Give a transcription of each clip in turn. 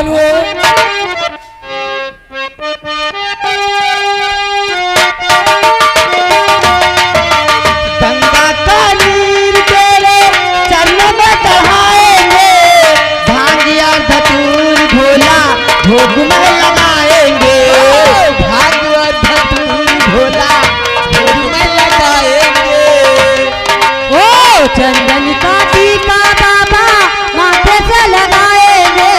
चालू है। गंगा का नीर तेरे चरणों में चढ़ाएंगे, भांग और धतूर भोला भोग में लगाएंगे, भांग और धतूर भोला भोग में लगाएंगे। ओ चंदन का टीका बाबा माथे से लगाएंगे,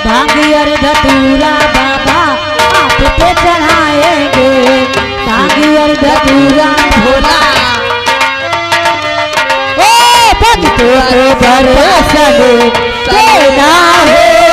भांग और धतूरा बाबा हाथ पे चढ़ाएंगे, भांग और धतूरा भोला ओ भक्तों को दर्शन देना है।